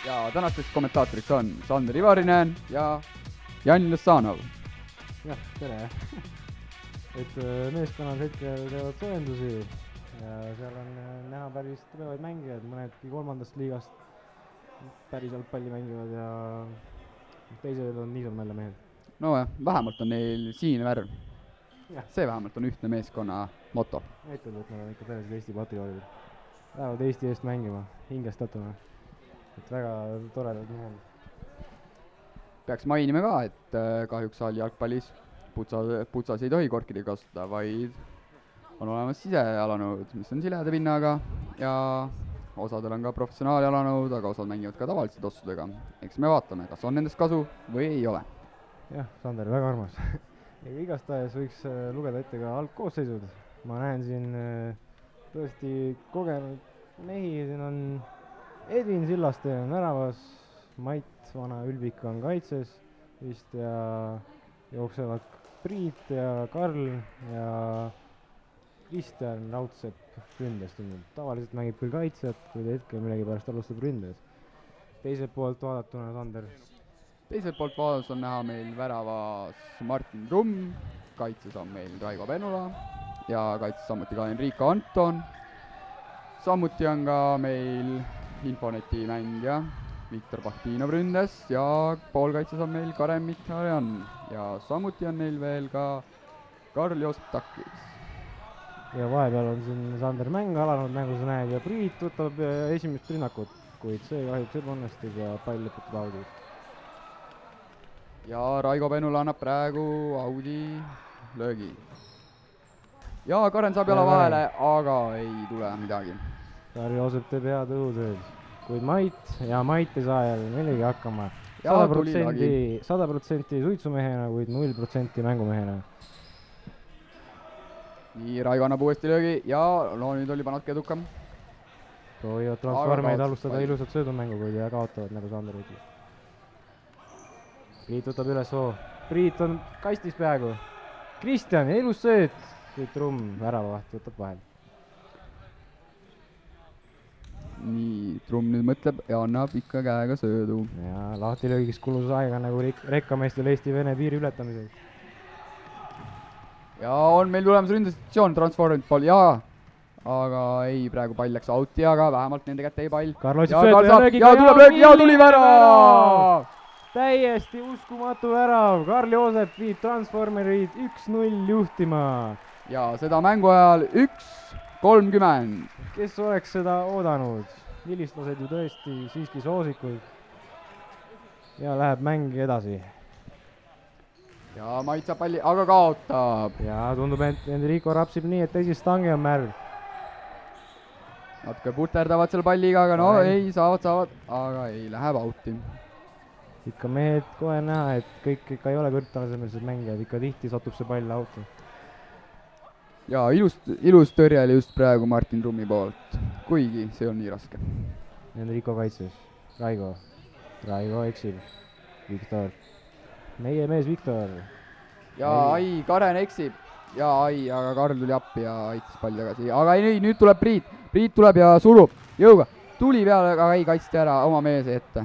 ja tänasteks kommentaatoriks on Sander Ivarinen ja Jan Lussanov. Jah, tere. Et meeskonnad hetkel teevad soojendusi ja seal on näha päris tugevaid mängijad, mõnedki kolmandast liigast päris jalgpalli mängivad ja teised on niisama mehed. No jah, vähemalt on neil sinine värv. Jah. See vähemalt on ühtne meeskonna moto. Näitab, et nad on ikka tõeliselt Eesti patrioodid. Lähevad Eesti eest mängima, hingestatuna. Et väga toredad mehed. Peaks mainima ka, et kahjuks saali jalgpallis putsas ei tohi korkidega kasutada, vaid on olemas sisejalanõud, mis on sileda pinnaga ja osadel on ka professionaaljalanõud, aga osad mängivad ka tavaliste tossudega. Eks me vaatame, kas on nendest kasu või ei ole. Jah, Sander, väga armas. Igastahes võiks lugeda ette ka algkoosseisud. Ma näen siin tõesti kogenud mehi, siin on Edvin Sillaste on väravas, Mait Vana Ülvik on kaitses vist ja jooksevad Priit ja Karl ja Kristjan Raudsepp ründes tundub. Tavaliselt mängib küll kaitsjat, kuid hetkel millegipärast alustab ründes. Teiselt poolt vaadatuna, Sander. Teiselt poolt vaadates on näha meil väravas Martin Trumm, kaitses on meil Raivo Penula ja kaitses samuti ka Enrico Anton. Samuti on ka meil Infoneti mängija Viktor Bahtinov ründes ja poolkaitses on meil Karen Mikhaljan ja samuti on neil veel ka Karl Joosep Takis. Ja vahepeal on siin Sander mäng alanud, nagu sa näed, ja Priit võtab esimest rünnakut, kuid see kahjuks ebaõnnestub ja pall lõpetab audit. Ja Raigo Penula annab praegu Audi löögi. Ja Karen saab jala vahele, aga ei tule midagi. Karl Joosep teeb head õhutööd, kuid Mait ei saa jälle millegi hakkama. 100% suitsumehena, kuid 0% mängumehena. Nii, Raigo annab uuesti löögi ja no nüüd oli natuke edukam. Proovivad transformeid alustada ilusat söödumängu, kuid kaotavad, nagu Sander ütles. Priit võtab üles hoo. Priit on kastis peaaegu. Kristjan, ilus sööt. Kuid Trumm, väravavaht, võtab vahel. Nii, Trumm nüüd mõtleb ja annab ikka käega söödu. Ja lahtilöögiks kulus aega nagu rekkameestel Eesti-Vene piiri ületamisel. Ja on meil tulemas ründesituatsioon transformid pool ja aga ei, praegu pall läks outi, aga vähemalt nende kätte ei pall. Ja tuleb löögi ja tuli värav! Täiesti uskumatu värav. Karl Joosep viib transformerid 1-0 juhtima. Ja seda mängu ajal 1:30. Kes oleks seda oodanud? Vilistlased ju tõesti siiski soosikud. Ja läheb mäng edasi. Ja Mait saab palli, aga kaotab. Ja tundub, et Enrico rapsib nii, et teisest stangi on märg. Natuke puterdavad selle palliga, aga no ei, saavad, aga ei, läheb outi. Ikka mehed kohe näha, et kõik ikka ei ole kõrgtasemelised mängijad, ikka tihti satub see pall outi. Ja ilus tõrje oli just praegu Martin Trummi poolt, kuigi see on nii raske. Enrico kaitses. Raigo eksib. Viktor. Meie mees Viktor. Ja Karen eksib. Ja aga Karl tuli appi ja aitas palli tagasi. Aga ei, nüüd tuleb Priit. Priit tuleb ja surub jõuga. Tuli peale, aga ei kaitsti ära oma meese ette.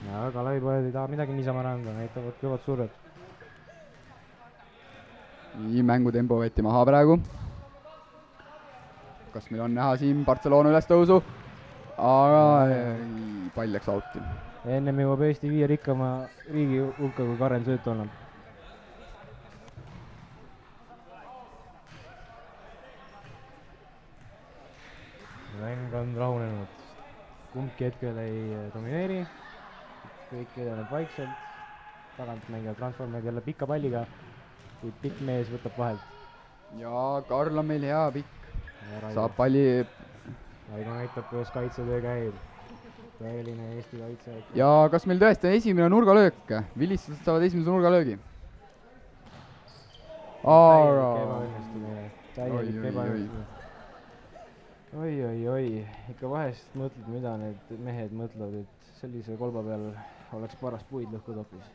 Ja Kalevipojad ei taha midagi niisama randa, näitavad kõvad survet. Nii, mängutempo võeti maha praegu. Kas meil on näha siin Barcelona ülestõusu? Aga ei, pall läks outi. Ennem jõuab Eesti 5 rikkama riigi hulka, kui Karen söötu annab. Mäng on rahunenud. Kumbki hetkel ei domineeri. Kõik edeneb vaikselt. Tagant mängivad transformeid jälle pika palliga. Kui pikk mees võtab vahelt. Ja Karl on meil hea pikk. Saab palli. Raigo näitab, kuidas kaitsetöö käib. Tõeline Eesti kaitse. Ja kas meil tõesti on esimene nurgalöök? Vilistlased saavad esimese nurgalöögi. Täielik ebaõnnestumine. Oi. Ikka vahest mõtled, mida need mehed mõtlevad, et sellise kolba peal oleks paras puid lõhku topis.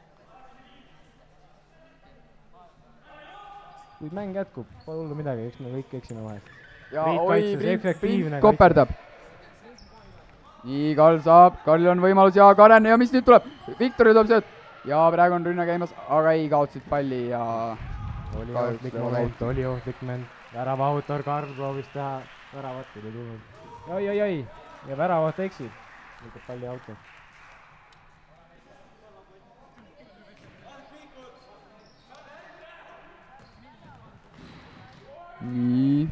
Kuid mäng jätkub, pole hullu midagi, eks me kõik eksime vahest. Ja Priit koperdab. nii, Karl saab, Karlil on võimalus ja Karen ja mis nüüd tuleb? Viktori tuleb sööt ja praegu on rünne käimas, aga ei, kaotsid palli ja oli ohtlik moment, oli ohtlik moment. väravautor Karl proovis teha väravat, ei tulnud. Oi, ja väravaht eksib, lükkab palli auto. nii,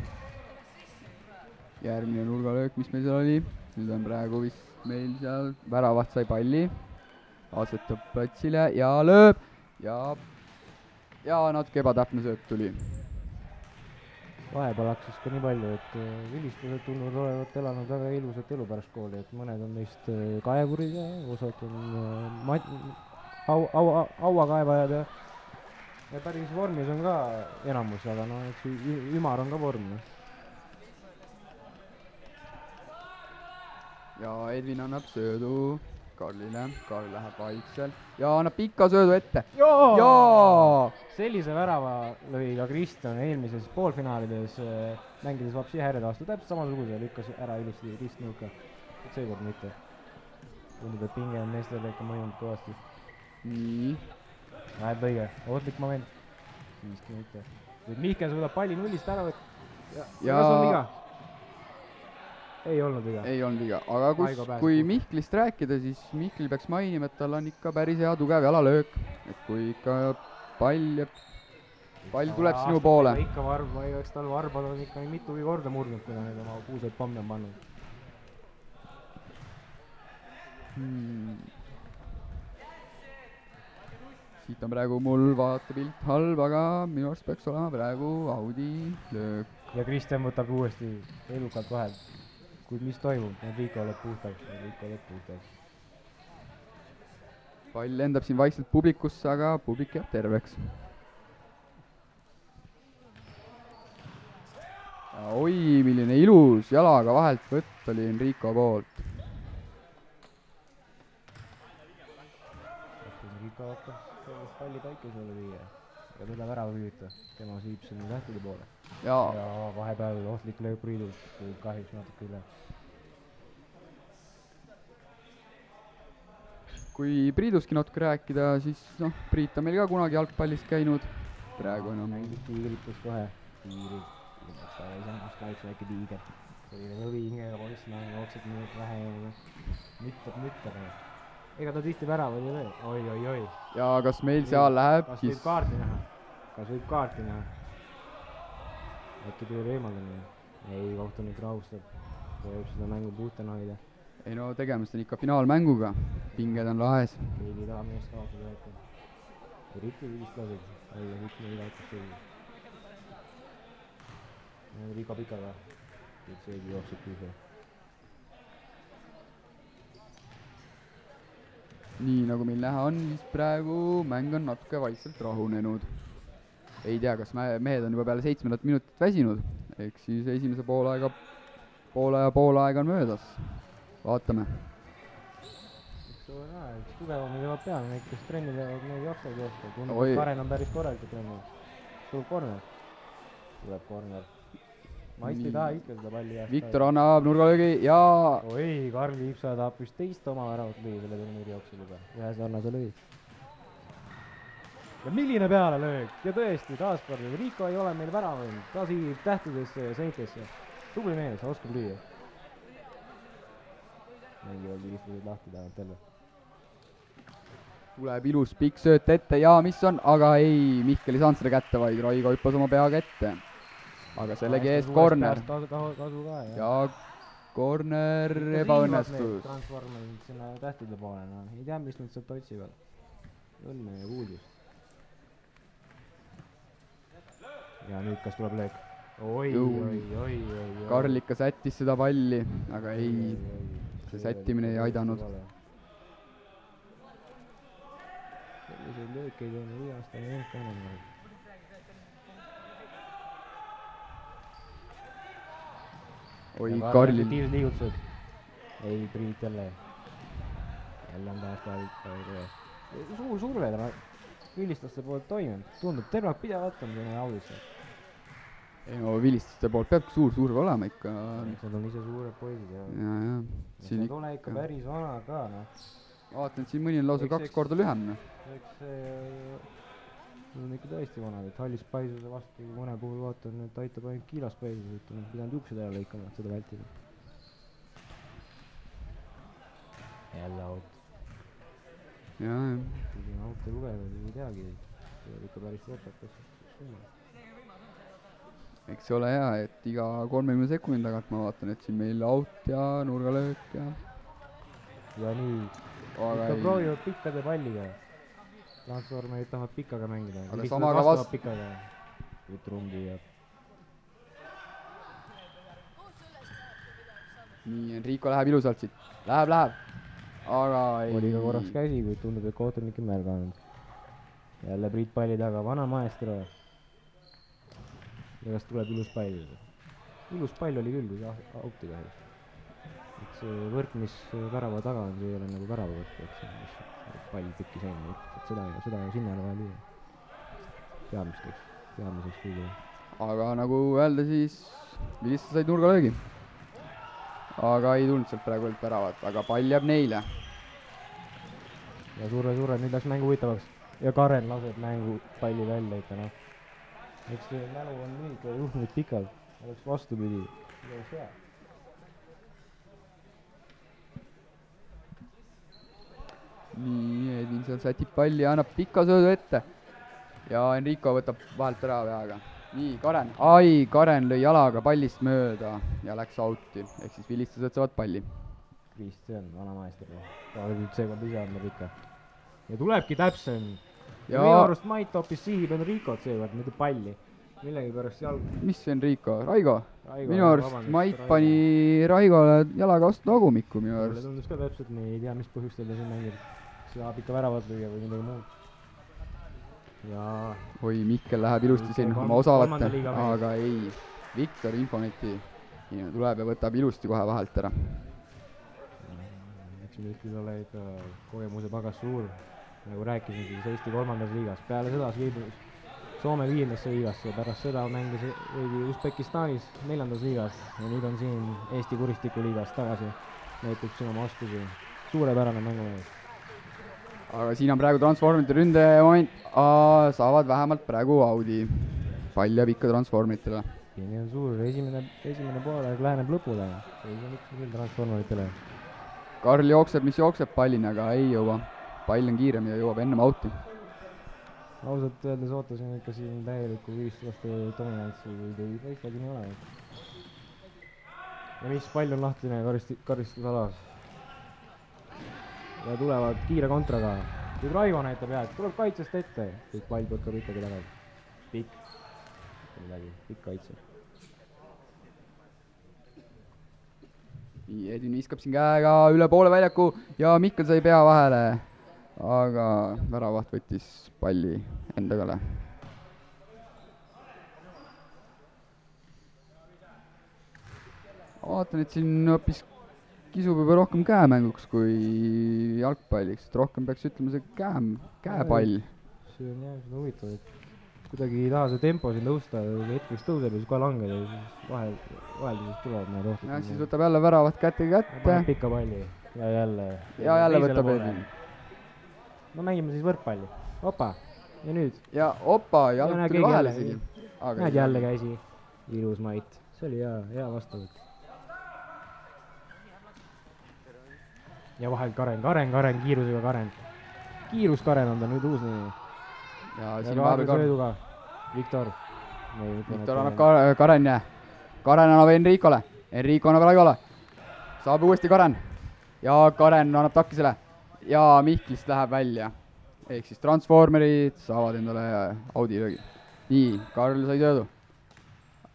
järgmine nurgalöök, mis meil seal oli, nüüd on praegu vist meil seal, väravaht sai palli, asetab platsile ja lööb ja natuke ebatäpne sööt tuli. Vahepeal hakkas ka nii palju, et vilistused tunduvad olevat elanud väga ilusat elu pärast kooli, et mõned on neist kaevurid ja osad on hauakaevajad ja päris vormis on ka enamus, aga no eks ümar on ka vorm. ja Edvin annab söödu Karlile, Karl läheb vaikselt ja annab pika söödu ette. Jaa! Sellise värava lõi ka Kristjan eelmises poolfinaalides mängides Vapsi härjade vastu, täpselt samasuguse lükkas ära ilusti ristnurka, et seekord mitte. Tundub, et pinge on meestele ikka mõjunud kõvasti. nii. Läheb õige, ohtlik moment. Siiski mitte. Nüüd Mihkel suudab palli nullist ära võtta. Ja kas on viga? Ei olnud viga. Ei olnud viga, aga kui Mihklist rääkida, siis Mihkel peaks mainima, et tal on ikka päris hea tugev jalalöök. Et kui ikka pall tuleb sinu poole. Ikka varb, eks tal varbad on ikka mitugi korda murdnud, kui ta need oma puuseid pommi on pannud. Siit on praegu mul vaatepilt halb, aga minu arust peaks olema praegu Audi löök. Ja Kristjan võtab uuesti edukalt vahel. Kuid mis toimub? Enrico oleb puhtaks. Pall lendab siin vaikselt publikusse, aga publik jääb terveks. Ja oi, milline ilus jalaga vahelt võtt oli Enrico poolt. Enrico hakkas palli päikesele viia. Ja teda värava hüüta. Tema siib sinna tähtede poole. Ja vahepeal ohtlik lööb Priidus, kahjuks natuke üle. Kui Priiduski natuke rääkida, siis noh, Priit on meil ka kunagi jalgpallist käinud. Praegu enam. Mängib tiigritus kohe. Tiigrid. Sai isemast kahjuks väike tiiger. Selline lõvi hingega poiss, jookseb nüüd vähe. Müttab. Ega ta tihti väravad ei löö. Oi. Ja kas meil seal läheb? Kas võib kaarti näha? Äkki tuli eemaldamine. Ei, kohtunik rahustab. Tohib seda mängu puhtana hoida. Ei no, tegemist on ikka finaalmänguga. Pinged on lahes. Keegi tahab meest kaotada äkki. Eriti vist laseb. Olla üks meil kaotas söögi. Riika pikaga. Et seegi jookseb küll. Nii nagu meil näha on, siis praegu mäng on natuke vaikselt rahunenud. Ei tea, kas mehed on juba peale 7 minutit väsinud. Ehk siis esimese poole aega on möödas. Vaatame. Üks tugevamid jõuab peale, need kes trenni teevad, need jooksevad joosta. Tundub, et Karen on päris korralikult trenni. Tuleb corner. Ma ei taha ikka seda palli jääst. Viktor annab nurgalöögi ja... Oi, Karl Viipsa tahab vist teist oma väravat lõi selle turniiri jooksul juba. Ühe sarnase lõi. Ja milline pealelöök? Ja tõesti, taaskord, Riiko ei ole meil väravõinud. Ta siib tähtedesse ja seintesse. Tubli mees, oskab lüüa. Mängivad vilistused lahti tahavad jälle. Tuleb ilus pikk sööt ette ja mis on, aga ei, Mihkel ei saanud seda kätte, vaid Raigo hüppas oma peaga ette. Aga sellegi eest corner. Ja corner ebaõnnestus. Transformerid sinna tähtede poole, no ei tea, mis nüüd sealt otsivad. Õnne ja kuuldus. Ja nüüd kas tuleb löök? Oi. Karl ikka sättis seda palli, aga ei, see sättimine ei aidanud. Selliseid löökeid on viiast on jäänud ka enam. Oi, Karlil. Liigutused. Ei, Priit jälle. Jälle on taas palli. Suur surve täna viilistaste poolt toiminud. Tundub, tervak pidevalt on selline audisse. ei no vilistuste poolt peabki suur surve olema ikka. Nad on ise suured poisid ja Siin nad ole ikka päris vanad ka, noh. vaatan, et siin mõni on lausa 2 korda lühem, noh. Eks see on ikka tõesti vanad, et hallis paisuse vastu mõne puhul vaatan, et aitab ainult kiilas paisus, et on pidanud juuksed ära lõikama, et seda vältida. Jälle out. Jah. Kui siin auto lugeda, siis ei teagi, see on ikka päris otsakas. Eks see ole hea, et iga 30 sekundi tagant ma vaatan, et siin meil out ja nurgalöök ja... Ja nii, ikka proovivad pikkade palliga. Transformerid tahavad pikkaga mängida. Aga samaga vastu... Pikkaga. Ütrumbi ja... Nii, Enrico läheb ilusalt siit. Läheb. Aga ei... Oli ka korraks käsi, kuid tundub, et kohtunik ei märganud. Jälle Priit palli taga, vana maestro. Ja kas tuleb ilus pall? Ilus pall oli küll, kui auti kahjuks. Et see võrk, mis värava taga on, see ei ole nagu väravavõrk, et see pall pikki seina, et seda sinna ei ole vaja lüüa. Teadmiseks kõige. Aga nagu öelda, siis Vilista said nurgalöögi. Aga ei tulnud sealt praegu väravat, aga pall jääb neile. Ja suure, nüüd läks mängu võitavaks. Ja Karen laseb mängu palli välja ikka, noh. Eks see mälu on nüüd juhtunud pikalt, oleks vastupidi, see oleks hea. Nii, Edinson sätib palli ja annab pika söödu ette. Ja Enrico võtab vahelt ära veaga. Nii, Karen. Karen lõi jalaga pallist mööda ja läks outi. Ehk siis vilistused saavad palli. Kristjan, vana maester. Ta oli nüüd seekord ise andnud ikka. Ja tulebki täpsem. Ja minu arust Mait hoopis sihib Enricot seekord, mitte palli. Millegi pärast jalg... Mis Enrico? Raigo? Minu arust Mait pani Raigole jalaga vastu tagumikku minu arust. Mulle tundus ka täpselt, me ei tea, mis põhjustel ta siin mängib. See tahab ikka väravat lüüa või midagi muud. Ja... Oi, Mikkel läheb ilusti siin oma osavate, aga ei. Viktor Infoneti tuleb ja võtab ilusti kohe vahelt ära. Eks Mikkel ole ikka kogemuse pagas suur. Nagu rääkisin siis Eesti 3. liigas. Peale seda Sviidus Soome 5. liigasse, pärast seda mängis Usbekistanis 4. liigas ja nüüd on siin Eesti Kuristiku liigas tagasi. Näitab siin oma oskusi. Suurepärane mängumees. Aga siin on praegu Transformite ründemoment. Saavad vähemalt praegu Audi. Pall jääb ikka Transformitele. Siin on suur. Esimene poolaeg läheneb lõpule. Ei on üks küll Transformitele. Karl jookseb, mis jookseb pallina, aga ei jõua. Pall on kiirem ja jõuab ennem auti. Ausalt öeldes ootasin ikka siin täielikku viistlaste dominantsi, kuid ei paistagi nii ole. Ja mis pall on lahtine karistusalas. Ja tulevad kiire kontraga. Nüüd Raivo näitab head, tuleb kaitsest ette. Kõik pall põkkab ikkagi tagasi. Pikk kaitse. Edin viskab siin käega üle poole väljaku ja Mikkel sai pea vahele. Aga väravaht võttis palli endagale. Vaatan, et siin hoopis kisub juba rohkem käemänguks kui jalgpalliks, et rohkem peaks ütlema see käepall. See on jah, seda huvitav, et kuidagi ei taha see tempo siin tõusta, hetkeks tõuseb ja siis kohe langed ja siis vahel siis tulevad need ohtlikud. Ja siis võtab jälle väravat kätte. Pikka palli ja jälle võtab Edin. No mängime siis võrkpalli. Opa, ja nüüd? Ja opa, jalg tuli vahele isegi. Näed jälle käsi. Ilus Mait. See oli hea vastavõtt. Ja vahel Karen, kiirusega Karen. Kiirus Karen on ta nüüd uus nimi. Ja kaarde sööduga. Viktor. Viktor annab Karen ja Karen annab Enricole. Enrico annab Raigole. Saab uuesti Karen. Ja Karen annab Takkisele. Ja Mihklist läheb välja. Ehk siis Transformerid saavad endale Audi löögi. Nii, Karl sai töödu.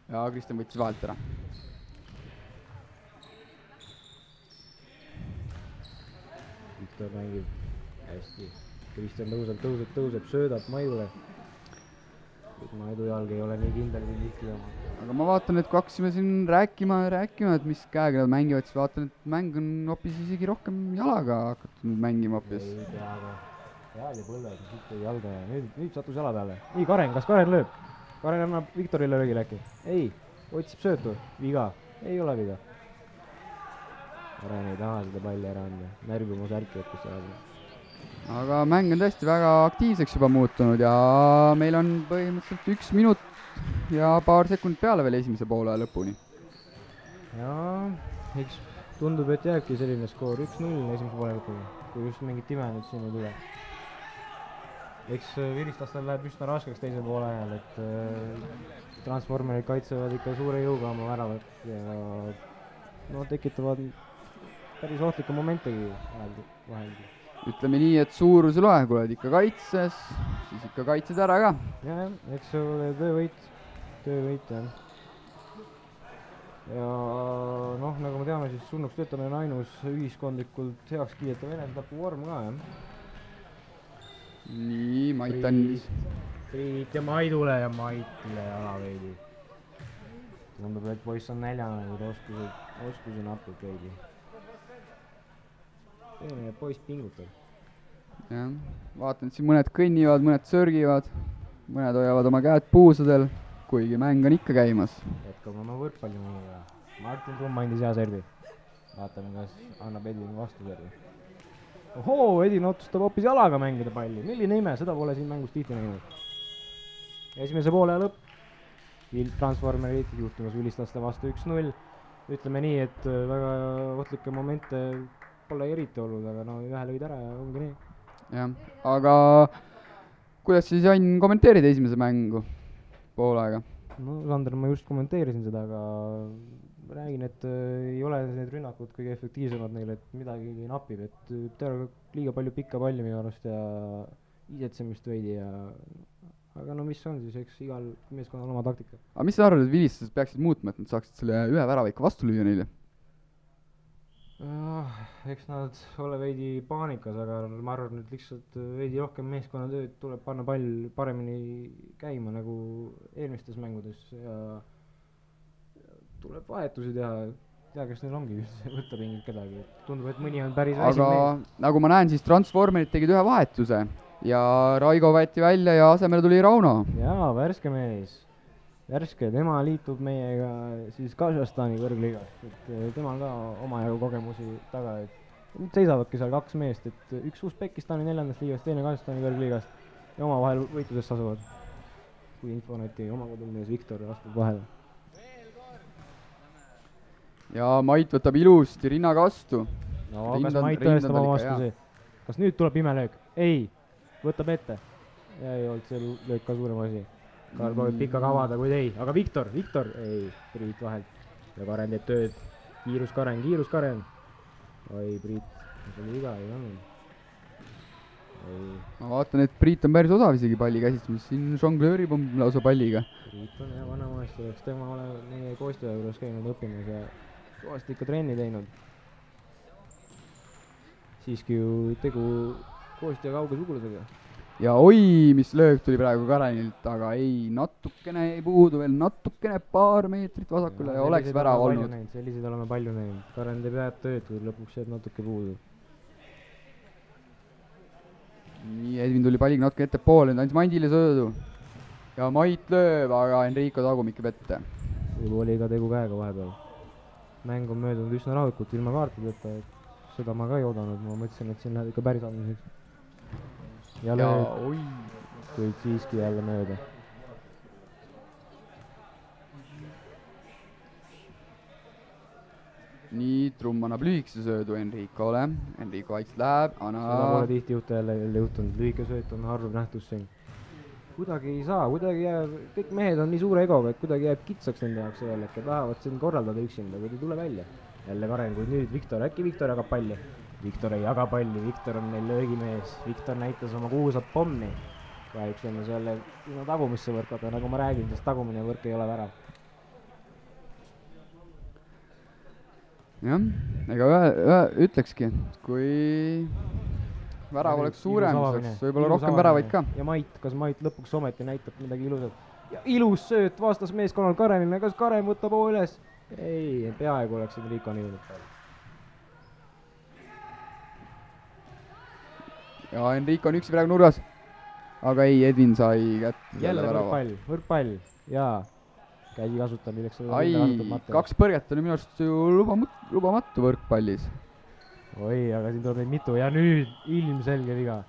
Ja Kristjan võttis vahelt ära. Viktor mängib hästi. Kristjan tõuseb, söödab Maidule. Maidu jalg ei ole nii kindel kui Mihkli oma. Aga ma vaatan, et kui hakkasime siin rääkima, et mis käega nad mängivad, siis vaatan, et mäng on hoopis isegi rohkem jalaga hakatud mängima hoopis. Ei tea, aga peal ja põlved, siit tõi jalga ja nüüd sattus jala peale. Nii, Karen, kas Karen lööb? Karen annab Viktorile löögile äkki. Ei, otsib söötu. Viga. Ei ole viga. Karen ei taha seda palli ära anda. Närvi mu särki, et kus see ajab. aga mäng on tõesti väga aktiivseks juba muutunud ja meil on põhimõtteliselt 1 minut ja paar sekundit peale veel esimese poole lõpuni. Jaa, eks tundub, et jääbki selline skoor 1-0 esimese poole lõpuni, kui just mingit ime nüüd siin ei tule. Eks vilistlastel läheb üsna raskeks teisel poole ajal, et Transformerid kaitsevad ikka suure jõuga oma väravat ja no tekitavad päris ohtlikke momentegi vahel. Ütleme nii, et suurus ei loe, kui oled ikka kaitses, siis ikka kaitsed ära ka. Jah, eks see ole töövõit jah. Ja noh, nagu me teame, siis surnuks töötamine on ainus ühiskondlikult heaks kiidetav enesetapu vorm ka, jah. Nii, Mait on... Priit ja Maidule ja Maitile jala veidi. Tundub, et poiss on näljane, kui oskusi napib veidi. Teine poiss pingutab. Jah, vaatan, et siin mõned kõnnivad, mõned sörgivad, mõned hoiavad oma käed puusadel, kuigi mäng on ikka käimas. Jätkame oma võrkpallimängiga. Martin Trumm andis hea servi. Vaatame, kas annab Edin vastu servi. Ohoo, Edin otsustab hoopis jalaga mängida palli. Milline ime, seda pole siin mängus tihti näinud. Esimese poole lõpp. Transformerid juhtumas vilistlaste vastu 1-0. Ütleme nii, et väga ohtlikke momente pole eriti olnud, aga no ühe lõid ära ja ongi nii. Jah, aga kuidas siis Jan kommenteerida esimese mängu poolaega? No Sander, ma just kommenteerisin seda, aga räägin, et ei ole need rünnakud kõige efektiivsemad neil, et midagi napib, et teil liiga palju pikka palli minu arust ja isetsemist veidi ja aga no mis on siis, eks igal meeskonnal oma taktika. Aga mis sa arvad, et vilistlased peaksid muutma, et nad saaksid selle ühe värava ikka vastu lüüa neile? Eks nad ole veidi paanikas, aga ma arvan, et lihtsalt veidi rohkem meeskonnatööd tuleb panna pall paremini käima nagu eelmistes mängudes ja tuleb vahetusi teha, kes neil ongi võtta mingit kedagi. Tundub, et mõni on päris väsiv mees. Aga nagu ma näen, siis Transformerid tegid ühe vahetuse ja Raigo võeti välja ja asemele tuli Rauno. Jaa, värske mees. Värske, tema liitub meiega siis Kasahstani kõrgliigas, et temal ka omajagu kogemusi taga, et nüüd seisavadki seal 2 meest, et üks Usbekistani 4. liigast, teine Kasahstani kõrgliigast ja omavahel võitluses asuvad, kui Infoneti oma kodumees Viktor astub vahele. Ja Mait võtab ilusti rinnaga vastu. No, kas Mait tõestab oma vastusi? Kas nüüd tuleb imelöök? Ei, võtab ette. Ja ei olnud see löök ka suurem asi. Karl proovib pikka kavada, kuid ei. Aga Viktor, ei, Priit vahelt. Ja Karen teeb tööd. Kiirus Karen. Oi, Priit, see oli viga, ei olnud. Ma vaatan, et Priit on päris osav isegi palli käsist, mis siin žonglöörib on lausa palliga. Priit on hea vanamaasti, eks tema ole meie Koostja juures käinud õppimas ja kõvasti ikka trenni teinud. Siiski ju tegu Koostja kauge sugulasega. Ja oi, mis löök tuli praegu Karenilt, aga ei, natukene ei puudu veel, natukene paar meetrit vasakule ja oleks värav olnud. Selliseid oleme palju näinud. Karen teeb head tööd, kui lõpuks jääb natuke puudu. Nii, Edvin tuli palliga natuke ette poole, nüüd andis Mandile söödu. Ja Mait lööb, aga Enrico Tagum ikka ette. Võib oli ka tegu käega vahepeal. Mäng on möödunud üsna rahulikult ilma kaartideta, et seda ma ka ei oodanud, ma mõtlesin, et siin läheb ikka päris andmiseks. Ja lööb, kuid siiski jälle mööda. Nii, Trumm annab lühikese söödu Enricole. Enrico vaikselt läheb, Seda pole tihti jälle juhtunud, lühike sööt on harv nähtus siin. Kuidagi ei saa, kuidagi jääb, kõik mehed on nii suure egoga, et kuidagi jääb kitsaks nende jaoks veel, et tahavad siin korraldada üksinda, kuid ei tule välja. Jälle Karen, kuid nüüd Viktor, äkki Viktor jagab palli? Viktor ei jaga palli, Viktor on meil löögimees. Viktor näitas oma kuulsat pommi. Kahjuks on selle tagumisse võrk, aga nagu ma räägin, sest tagumine võrk ei ole värav. Jah, ega ütlekski, kui värav oleks suurem, siis võib-olla rohkem väravaid ka. Ja Mait, kas Mait lõpuks ometi näitab midagi ilusat? Ja ilus sööt vastas meeskonnal Karenile, kas Karen võtab hoo üles? Ei, peaaegu oleks Enrico niivõnud palju. Ja Enrico on üksi praegu nurgas. aga ei, Edvin sai kätte jälle selle värava. võrkpall, jaa. käsi kasutab, milleks seda ai, kaks põrget on ju minu arust ju lubamatu võrkpallis. oi, aga siin tuleb neid mitu ja nüüd ilmselge viga.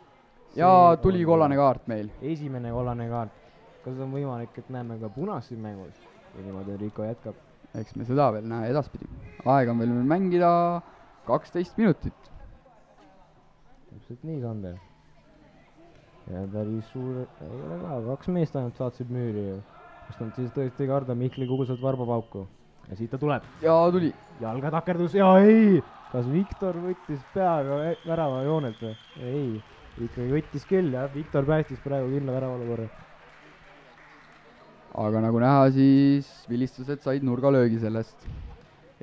ja tuli kollane kaart meil. esimene kollane kaart. kas on võimalik, et näeme ka punast siin mängus? ja niimoodi Rico jätkab. eks me seda veel näe edaspidi. aega on veel mängida 12 minutit. täpselt nii, Sander. ja päris suur, ei ole ka, 2 meest ainult saatsid müüri. kas nad siis tõesti ei karda Mihkli kuulsat varbapauku? ja siit ta tuleb. ja tuli. jalga takerdus ja ei! kas Viktor võttis peaga värava joonelt või? ei, ikkagi võttis küll jah, Viktor päästis praegu kindla väravaolukorra. aga nagu näha, siis vilistused said nurgalöögi sellest.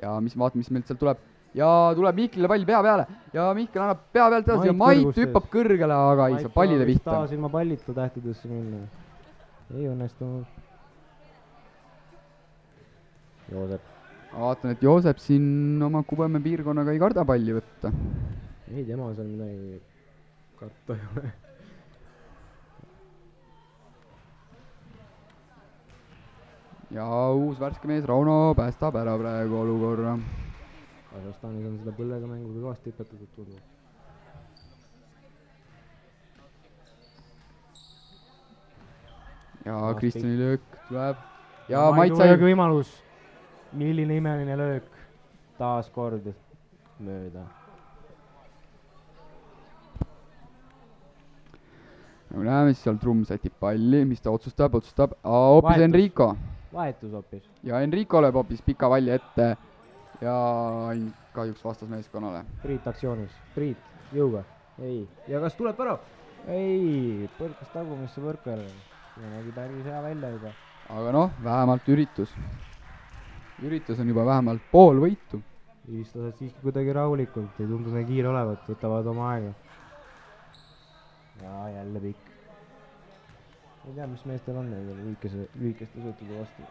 ja vaata, mis meilt sealt tuleb. ja tuleb Mihklile pall pea peale ja Mihkel annab pea pealt edasi ja Mait hüppab kõrgele, aga ei saa pallile pihta. taas ilma pallita tähtedesse minna. ei õnnestunud. Joosep. ma vaatan, et Joosep siin oma Kubemäe piirkonnaga ei karda palli võtta. ei, tema seal midagi karta ei ole. ja uus värske mees Rauno päästab ära praegu olukorra. Kasahstanis on seda põllega mängu kõvasti õpetatud tundub. ja Kristjani löök tuleb ja Mait sai võimalus. milline imeline löök. taas kord mööda. nagu näeme, siis seal Trumm sätib palli, mis ta otsustab hoopis Enrico. vahetus hoopis. ja Enrico lööb hoopis pika palli ette ja kahjuks vastasmeeskonnale. Priit aktsioonis. Priit, jõuga. ei. ja kas tuleb värav? ei, põrkas tagumisse võrkale. see nägi päris hea välja juba. aga noh, vähemalt üritus on juba vähemalt pool võitu. vilistused siiski kuidagi rahulikult, ei tundu nii kiire olevat, võtavad oma aega. ja jälle pikk. ei tea, mis meestel on lühikeste sõitude vastu.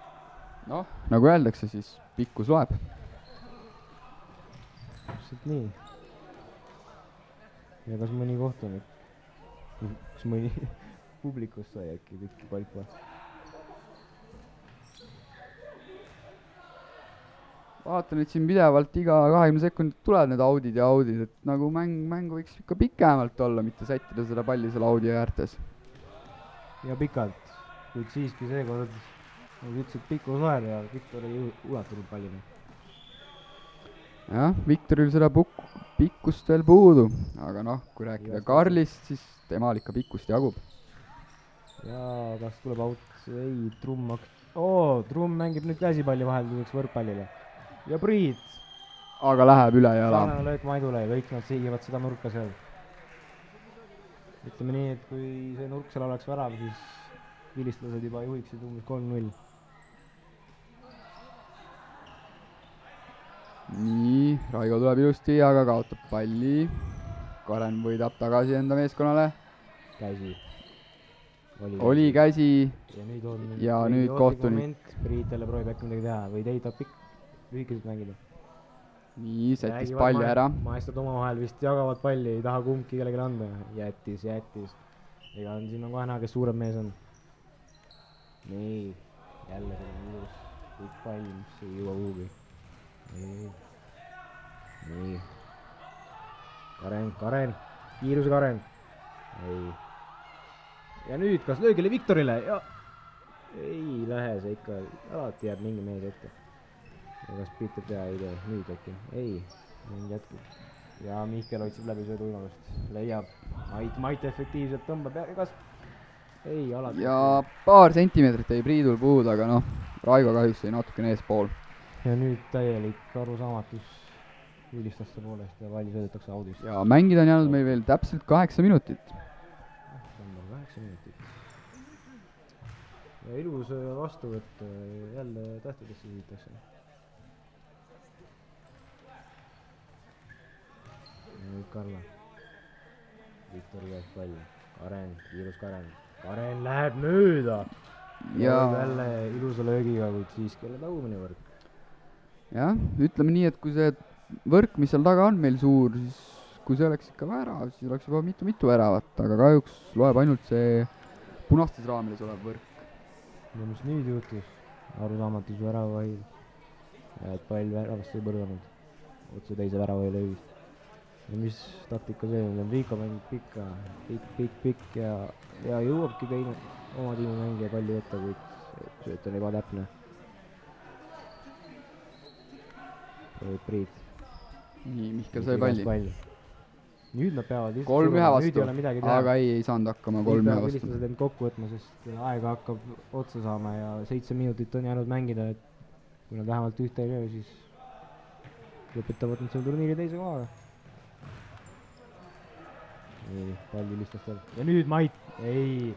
noh, nagu öeldakse, siis pikkus loeb. täpselt nii. ja kas mõni kohtunik, kas mõni publikust sai äkki pikki palpa? vaatan, et siin pidevalt iga 20 sekundit tulevad need audid ja audid, et nagu mängu võiks ikka pikemalt olla, mitte sättida seda palli seal audi äärtes. ja pikalt, kuid siiski seekord, nagu ütlesid, pikkus loeb ja Viktor ei ulatunud pallini. jah, Viktoril seda pikkust veel puudu, aga noh, kui rääkida Karlist, siis temal ikka pikkust jagub. ja kas tuleb aut? ei, Trumm Trumm mängib nüüd käsipalli vahelduseks võrkpallile. ja Priit. aga läheb üle jala. sarnane löök Maidule, kõik nad siigivad seda nurka seal. ütleme nii, et kui see nurk seal oleks värav, siis vilistlased juba juhiksid umbes 3-0. nii, Raigo tuleb ilusti, aga kaotab palli. Karen võidab tagasi enda meeskonnale. käsi. oli käsi. ja nüüd kohtunik. Priit jälle proovib äkki midagi teha või teid lühikeselt mängida. nii, sättis palli ära. maestad omavahel vist jagavad palli, ei taha kumbki kellelegi anda. jättis. ega siin on kohe näha, kes suurem mees on. nii, jälle selline ilus pikk pall, mis ei jõua kuhugi. nii. Karen, kiiruse Karen. ei. ja nüüd, kas löögile Viktorile? ja ei lähe see ikka, alati jääb mingi mees ette. ja kas Peeter Pea ei tee, nüüd äkki? ei, nüüd jätkub. ja Mihkel otsib läbi sööduvõimalust, leiab. Mait efektiivselt tõmbab ja kas? ei, alati. ja paar sentimeetrit jäi Priidul puudu, aga noh, Raigo kahjuks jäi natukene eespool. ja nüüd täielik arusaamatus viilistaste poolest ja pall sõidetakse audist. ja mängida on jäänud meil veel täpselt 8 minutit. 8 minutit. ja ilus vastuvõtt, jälle tähtedesse viitakse. nüüd Karla. Viktor käes pall. Karen, kiirus Karen. Karen läheb mööda. ja jälle ilusa löögiga, kuid siiski jälle tagumine võrk. jah, ütleme nii, et kui see võrk, mis seal taga on meil suur, siis kui see oleks ikka värav, siis oleks juba mitu väravat, aga kahjuks loeb ainult see punastes raamides olev võrk. ja mis nüüd juhtus, arusaamatus väravahil, ja et pall väravasse ei põrganud, otse teise väravahile ööbist. ja mis taktika see on, Enrico mängib pikka, pikk ja jõuabki teine oma tiimi mängija palli võtta, kuid sööt on ebatäpne. Priit. nii, Mihkel sai palli. Nüüd nad peavad 3-1 vastu, aga ei saanud hakkama 3-1 vastu. Vilistused end kokku võtma, sest aega hakkab otsa saama ja 7 minutit on jäänud mängida, et kui nad vähemalt ühte ei löö, siis lõpetavad nad selle turniiri teise kohaga. nii, pall vilistustel. ja nüüd Mait, ei.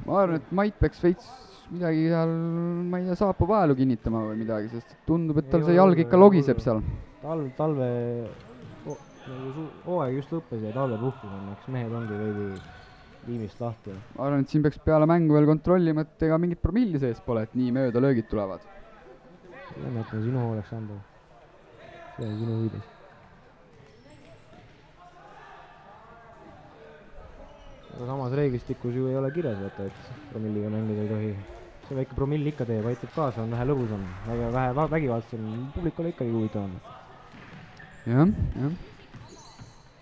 ma arvan, et Mait peaks veits midagi seal, ma ei tea, saapu vahelu kinnitama või midagi, sest tundub, et tal see jalg ikka logiseb seal. Talve hooaeg just lõppes ja talvepuhkus on, eks mehed ongi veidi tiimist lahti. ma arvan, et siin peaks peale mängu veel kontrollima, et ega mingit promilli sees pole, et nii mööda löögid tulevad. ja ma ütlen sinu hooleks anda. see on sinu huvides. aga samas reeglistikus ju ei ole kirjas, vaata, et promilliga mängida ei tohi. see väike promill ikka teeb, aitab kaasa, on vähe lõbusam, vähe vägivaldsem, publikule ikkagi huvitavam. jah.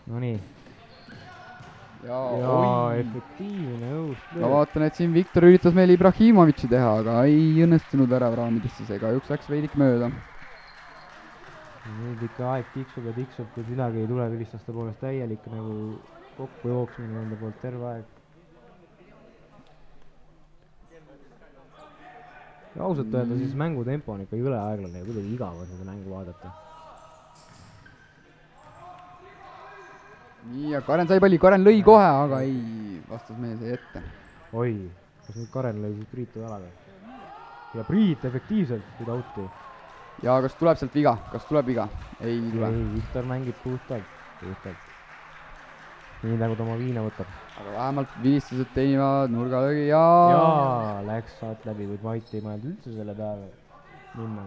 no nii. ja efektiivne õhust. ma vaatan, et siin Viktor üritas meil Ibrahimovitši teha, aga ei õnnestunud väravraamidesse, seega üks läks veidik mööda. nüüd ikka aeg tiksub ja tiksub, kuid midagi ei tule vilistaste poolest, täielik nagu kokku jooksmine nende poolt terve aeg. ja ausalt öelda siis mängutempo on ikka jõle aeglane ja kuidagi igav on seda mängu vaadata. nii, ja Karen sai palli, Karen lõi kohe, aga ei, vastas mees jäi ette. oi, kas nüüd Karen lõi siis Priitu jalaga? ja Priit efektiivselt without'i. ja kas tuleb sealt viga, ei tule. ei, Viktor mängib puhtalt. nii nagu ta oma viina võtab. aga vähemalt vilistused teenivad nurgalöögi ja läks saat läbi, kuid Mait ei mõelnud üldse selle peale minna.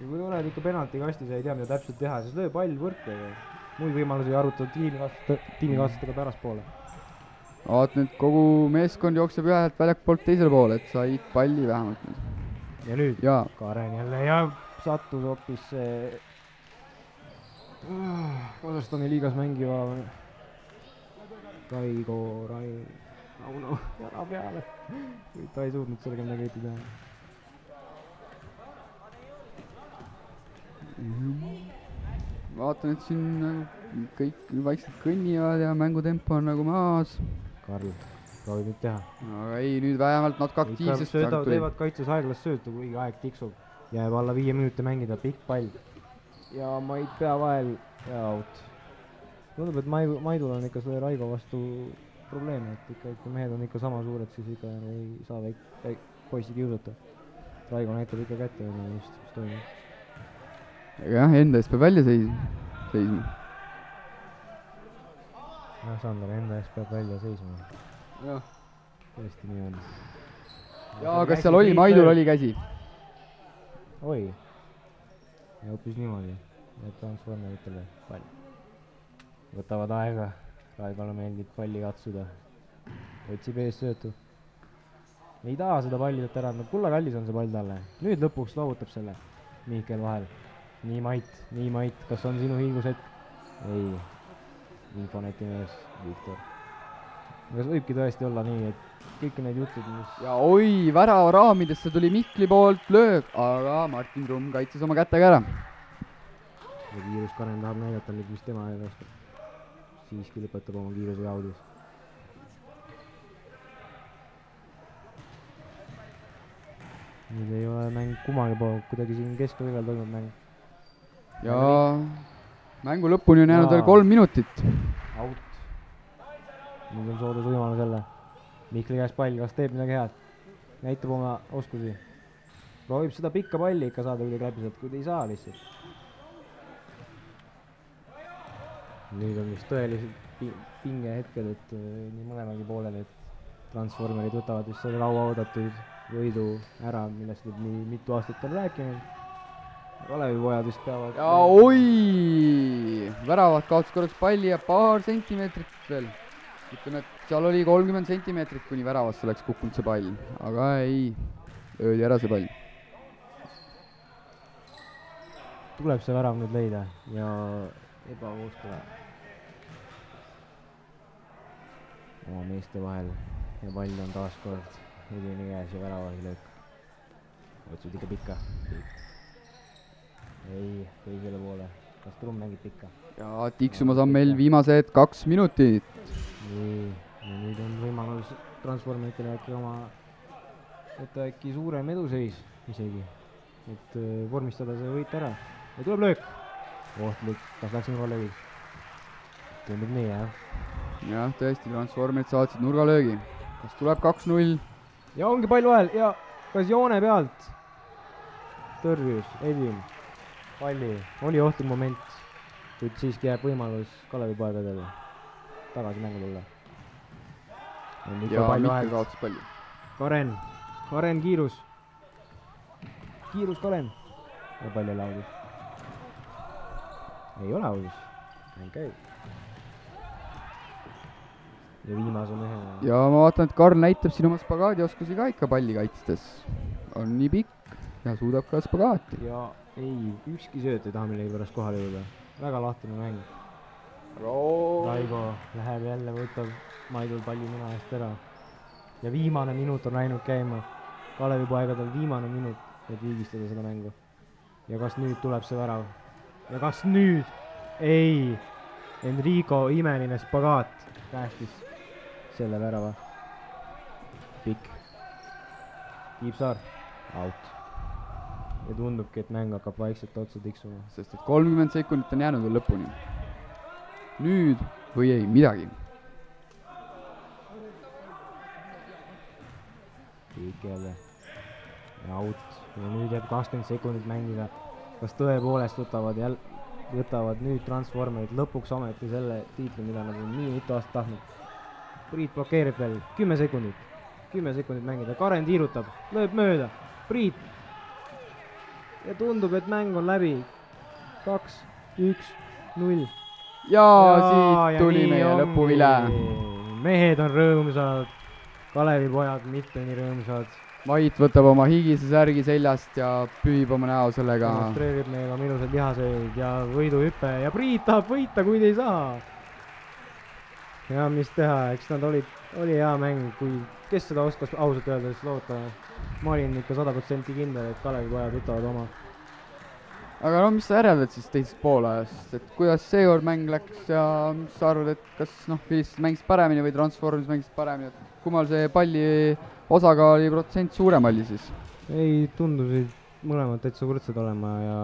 ja kui oled ikka penaltikastis ja ei tea, mida täpselt teha, siis löö pall võrku ja muid võimalusi arutad tiimikaaslastega pärastpoole. vaat nüüd kogu meeskond jookseb ühelt väljakpoolt teisele poole, et said palli vähemalt nüüd. ja nüüd ja Karen jälle ja sattus hoopis Kasahstani liigas mängiva Rauno jala peale, kuid ta ei suutnud sellega midagi õieti teha. vaatan, et siin kõik vaikselt kõnnivad ja mängutempo on nagu maas. Karl proovib nüüd teha. aga ei, nüüd vähemalt natuke aktiivsest teevad kaitses aeglast söötu, kuigi aeg tiksub. jääb alla 5 minuti mängida, pikk pall. ja Mait pea vahel ja out. tundub, et Maidul on ikka selle Raigo vastu probleeme, et ikka mehed on ikka sama suured, siis ikka ei saa poissi kiusata. Raigo näitab ikka kätte, mis toimub. jah, enda eest peab välja seisma. jah, Sander, enda eest peab välja seisma. jah. tõesti nii on. ja kas seal oli, Maidul oli käsi? oi. ja hoopis niimoodi, et transformeritele pall. võtavad aega, Raigole meeldib palli katsuda. otsib ees söötu. ei taha seda palli sealt ära anda, kulla kallis on see pall talle. nüüd lõpuks loovutab selle Mihkel vahel. nii Mait, kas on sinu hiigushetk? ei, Infoneti mees, Viktor. kas võibki tõesti olla nii, et kõik need jutud, mis... ja oi, värava raamidesse tuli Mihkli poolt löök, aga Martin Trumm kaitses oma kätega ära. ja kiirus Karen tahab näidata nüüd, mis tema ei oska. siiski lõpetab oma kiiruse jaudus. nüüd ei ole mäng kummagi pool, kuidagi siin keskkõivel toimub mäng. ja mängu lõpuni on jäänud veel 3 minutit. out. nüüd on soodus võimalus jälle. Mihkli käes pall, kas teeb midagi head? näitab oma oskusi. proovib seda pikka palli ikka saada kuidagi läbi sealt, kuid ei saa lihtsalt. nüüd on vist tõelised pingehetked, et nii mõlemagi poolel, et transformerid võtavad vist selle laua oodatud võidu ära, millest nüüd nii mitu aastat on rääkinud. Kalevipojad vist peavad... ja oi! Väravad kaotas korraks palli ja paar sentimeetrit veel. ütleme, et seal oli 30 sentimeetrit kuni väravasse läks kukkunud see pall, aga ei, löödi ära see pall. tuleb see värav nüüd leida ja ebakooskõla oma meeste vahel ja pall on taas kord Edini käes ja väravahilöök. otsud ikka pikka. ei, teisele poole. kas Trumm mängib pikka? ja tiksumas on meil viimased 2 minutit. nii, ja nüüd on võimalus Transformeritele võtta äkki suurem eduseis isegi, et vormistada see võit ära. ja tuleb löök. ohtlik, kas läks nurgalöögiks? tundub nii, jah. jah, tõesti, Transformerid saatsid nurgalöögi. kas tuleb 2-0? ja ongi pall vahel ja kas joone pealt tõrjus Edin palli, oli ohtlik moment, kuid siiski jääb võimalus Kalevipoegadele tagasi mängu tulla. ja mitte kaotas palli. Karen kiirus Karen ja pall jälle audis. ei ole audis, mäng käib. ja viimase mehe. ja ma vaatan, et Karl näitab siin oma spagaadioskusi ka ikka palli kaitstes. on nii pikk ja suudab ka spagaati. ja ei, ükski sööt ei taha millegipärast kohale jõuda. väga lahtine mäng. Raivo läheb jälle, võtab Maidul palli nina eest ära. ja viimane minut on läinud käima. Kalevipoegadel viimane minut, et viigistada seda mängu. ja kas nüüd tuleb see värav? ja kas nüüd? ei! Enrico imeline spagaat päästis selle värava. pikk. Tiipsaar. Out. ja tundubki, et mäng hakkab vaikselt otsa tiksuma. sest et 30 sekundit on jäänud veel lõpuni. nüüd või ei midagi. kõik jälle. ja out. ja nüüd jääb 20 sekundit mängida. kas tõepoolest võtavad nüüd Transformerid lõpuks ometi selle tiitli, mida nad on nii mitu aastat tahtnud. Priit blokeerib veel 10 sekundit. 10 sekundit mängida. Karen tiirutab, lööb mööda. Priit. ja tundub, et mäng on läbi. 2-1-0. ja siit tuli meie lõpuvile. mehed on rõõmsad, Kalevipojad mitte nii rõõmsad. Mait võtab oma higise särgi seljast ja pühib oma näo sellega. Demonstreerib meile oma ilusad lihaseid ja võiduhüpe ja Priit tahab võita, kuid ei saa. ja mis teha, eks nad oli hea mäng, kui kes seda oskas ausalt öeldes loota. ma olin ikka 100% kindel, et Kalevipojad võtavad oma. aga no mis sa järeldad siis teisest poolajast, et kuidas seekord mäng läks ja mis sa arvad, et kas Vilistid mängisid paremini või Transformers mängisid paremini, et kummal see palli osakaali protsent suurem oli siis? ei, tundusid mõlemad täitsa võrdsed olema ja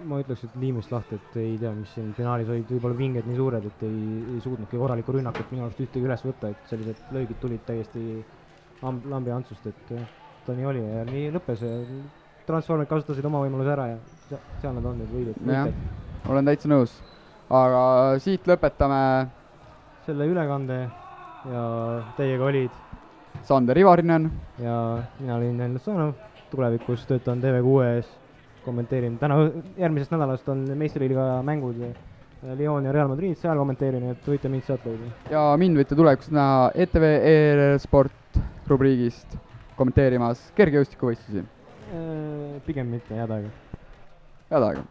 ma ütleks, et liimist lahti, et ei tea, mis siin finaalis olid võib-olla vinged nii suured, et ei suutnudki korralikku rünnakut minu arust ühtegi üles võtta, et sellised löögid tulid täiesti lambi antsust, et ta nii oli ja nii lõppes. Transformerid kasutasid oma võimaluse ära ja seal nad on nüüd võidud. olen täitsa nõus, aga siit lõpetame selle ülekande ja teiega olid Sander Ivarinen ja mina olin Enn Lussanov, tulevikus töötan TV6 ees, kommenteerin, järgmisest nädalast on meistriliiga mängud Lyon ja Real Madrid, seal kommenteerin, et võite mind sealt leida. ja mind võite tulevikus näha ETV e-sport rubriigist kommenteerimas kergejõustikuvõistlusi. Pigem mitte, head aega. head aega.